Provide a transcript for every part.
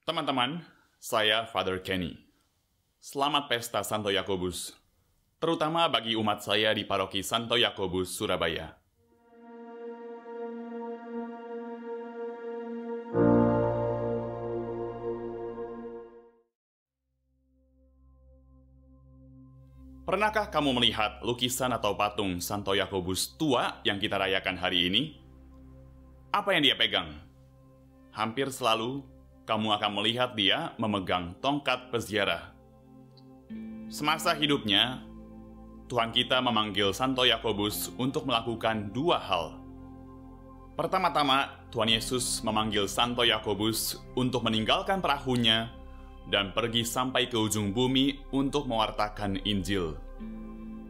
Teman-teman, saya Father Kenny. Selamat Pesta Santo Yakobus, terutama bagi umat saya di Paroki Santo Yakobus, Surabaya. Pernahkah kamu melihat lukisan atau patung Santo Yakobus tua yang kita rayakan hari ini? Apa yang dia pegang? Hampir selalu kamu akan melihat dia memegang tongkat peziarah. Semasa hidupnya, Tuhan kita memanggil Santo Yakobus untuk melakukan dua hal. Pertama-tama, Tuhan Yesus memanggil Santo Yakobus untuk meninggalkan perahunya dan pergi sampai ke ujung bumi untuk mewartakan Injil.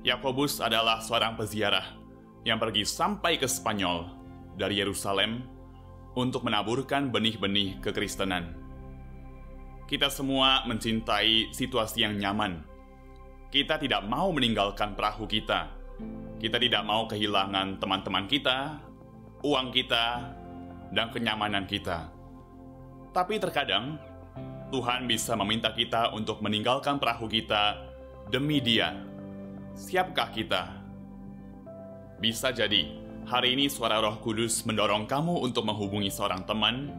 Yakobus adalah seorang peziarah yang pergi sampai ke Spanyol dari Yerusalem untuk menaburkan benih-benih kekristenan. Kita semua mencintai situasi yang nyaman. Kita tidak mau meninggalkan perahu kita. Kita tidak mau kehilangan teman-teman kita, uang kita, dan kenyamanan kita. Tapi terkadang, Tuhan bisa meminta kita untuk meninggalkan perahu kita demi Dia. Siapkah kita? Bisa jadi, hari ini suara Roh Kudus mendorong kamu untuk menghubungi seorang teman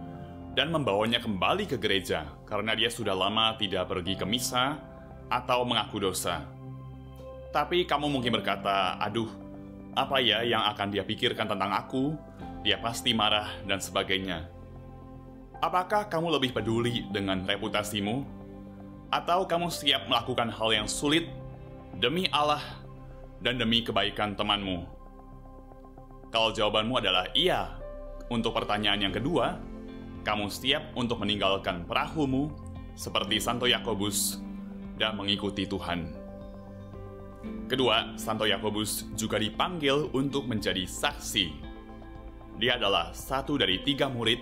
dan membawanya kembali ke gereja karena dia sudah lama tidak pergi ke misa atau mengaku dosa. Tapi kamu mungkin berkata, aduh, apa ya yang akan dia pikirkan tentang aku? Dia pasti marah dan sebagainya. Apakah kamu lebih peduli dengan reputasimu? Atau kamu siap melakukan hal yang sulit demi Allah dan demi kebaikan temanmu? Kalau jawabanmu adalah iya, untuk pertanyaan yang kedua, kamu siap untuk meninggalkan perahumu seperti Santo Yakobus dan mengikuti Tuhan. Kedua, Santo Yakobus juga dipanggil untuk menjadi saksi. Dia adalah satu dari 3 murid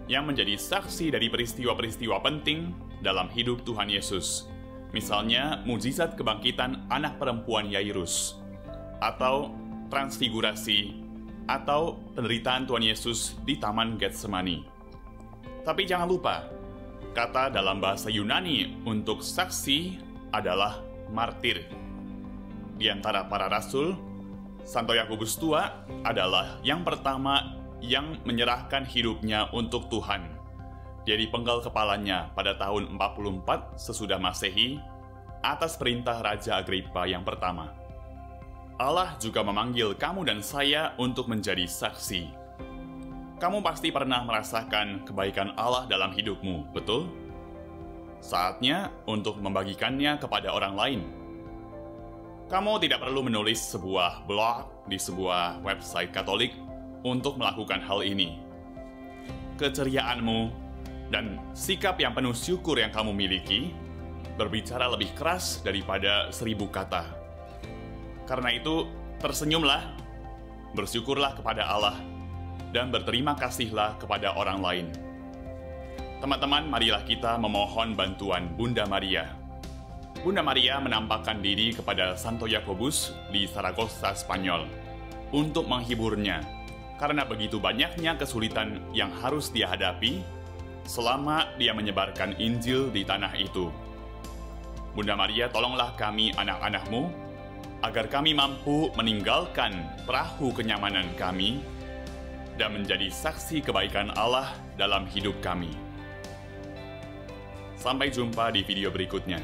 yang menjadi saksi dari peristiwa-peristiwa penting dalam hidup Tuhan Yesus. Misalnya, mukjizat kebangkitan anak perempuan Yairus, atau transfigurasi, atau penderitaan Tuhan Yesus di Taman Getsemani. Tapi jangan lupa, kata dalam bahasa Yunani untuk saksi adalah martir. Di antara para rasul, Santo Yakobus tua adalah yang pertama yang menyerahkan hidupnya untuk Tuhan. Dia dipenggal kepalanya pada tahun 44 sesudah Masehi atas perintah Raja Agripa yang pertama. Allah juga memanggil kamu dan saya untuk menjadi saksi. Kamu pasti pernah merasakan kebaikan Allah dalam hidupmu, betul? Saatnya untuk membagikannya kepada orang lain. Kamu tidak perlu menulis sebuah blog di sebuah website Katolik untuk melakukan hal ini. Keceriaanmu dan sikap yang penuh syukur yang kamu miliki berbicara lebih keras daripada 1000 kata. Karena itu, tersenyumlah, bersyukurlah kepada Allah, dan berterima kasihlah kepada orang lain. Teman-teman, marilah kita memohon bantuan Bunda Maria. Bunda Maria menampakkan diri kepada Santo Yakobus di Saragossa, Spanyol, untuk menghiburnya, karena begitu banyaknya kesulitan yang harus dia hadapi selama dia menyebarkan Injil di tanah itu. Bunda Maria, tolonglah kami anak-anak-Mu, agar kami mampu meninggalkan perahu kenyamanan kami dan menjadi saksi kebaikan Allah dalam hidup kami. Sampai jumpa di video berikutnya.